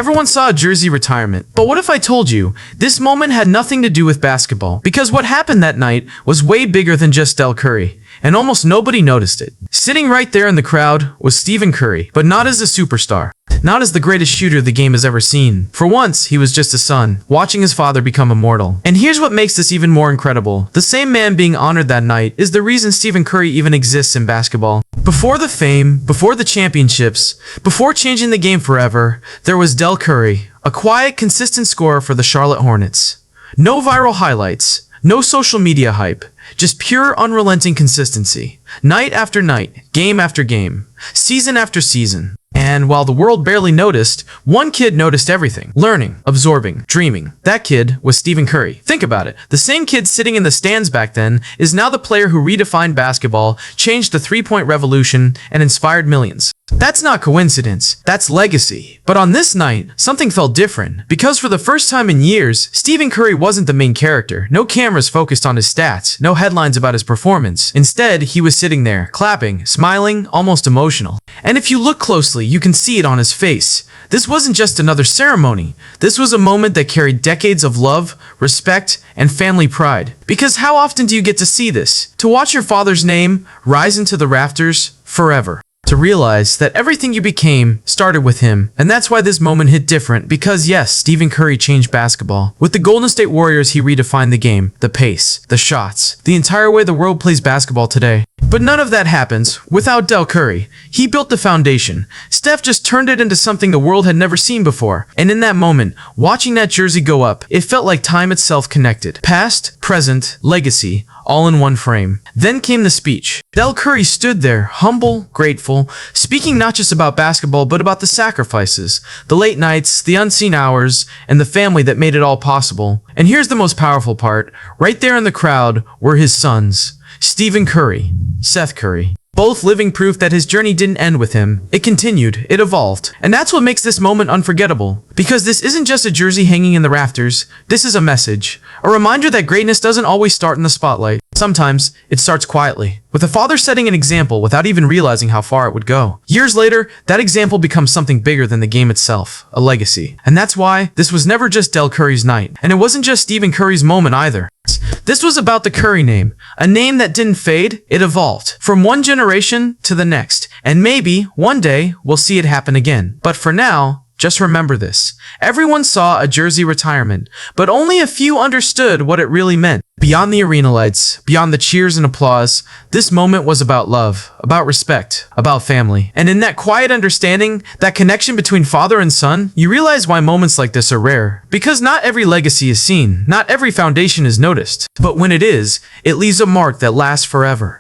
Everyone saw a jersey retirement. But what if I told you, this moment had nothing to do with basketball? Because what happened that night was way bigger than just Dell Curry, and almost nobody noticed it. Sitting right there in the crowd was Stephen Curry, but not as a superstar. Not as the greatest shooter the game has ever seen. For once, he was just a son, watching his father become immortal. And here's what makes this even more incredible. The same man being honored that night is the reason Stephen Curry even exists in basketball. Before the fame, before the championships, before changing the game forever, there was Dell Curry, a quiet, consistent scorer for the Charlotte Hornets. No viral highlights, no social media hype, just pure, unrelenting consistency. Night after night, game after game, season after season. And while the world barely noticed, one kid noticed everything. Learning, absorbing, dreaming. That kid was Stephen Curry. Think about it. The same kid sitting in the stands back then is now the player who redefined basketball, changed the three-point revolution, and inspired millions. That's not coincidence, that's legacy. But on this night, something felt different. Because for the first time in years, Stephen Curry wasn't the main character. No cameras focused on his stats, no headlines about his performance. Instead, he was sitting there, clapping, smiling, almost emotional. And if you look closely, you can see it on his face. This wasn't just another ceremony. This was a moment that carried decades of love, respect, and family pride. Because how often do you get to see this? To watch your father's name rise into the rafters forever. To realize that everything you became started with him. And that's why this moment hit different, because yes, Stephen Curry changed basketball. With the Golden State Warriors, he redefined the game, the pace, the shots, the entire way the world plays basketball today. But none of that happens without Dell Curry. He built the foundation. Steph just turned it into something the world had never seen before. And in that moment, watching that jersey go up, it felt like time itself connected. Past, present, legacy, all in one frame. Then came the speech. Dell Curry stood there, humble, grateful, speaking not just about basketball, but about the sacrifices, the late nights, the unseen hours, and the family that made it all possible. And here's the most powerful part. Right there in the crowd were his sons, Stephen Curry, Seth Curry. Both living proof that his journey didn't end with him. It continued, it evolved. And that's what makes this moment unforgettable. Because this isn't just a jersey hanging in the rafters, this is a message. A reminder that greatness doesn't always start in the spotlight. Sometimes, it starts quietly, with a father setting an example without even realizing how far it would go. Years later, that example becomes something bigger than the game itself, a legacy. And that's why this was never just Dell Curry's night. And it wasn't just Stephen Curry's moment either. This was about the Curry name, a name that didn't fade, it evolved, from one generation to the next. And maybe, one day, we'll see it happen again. But for now, just remember this. Everyone saw a jersey retirement, but only a few understood what it really meant. Beyond the arena lights, beyond the cheers and applause, this moment was about love, about respect, about family. And in that quiet understanding, that connection between father and son, you realize why moments like this are rare. Because not every legacy is seen, not every foundation is noticed. But when it is, it leaves a mark that lasts forever.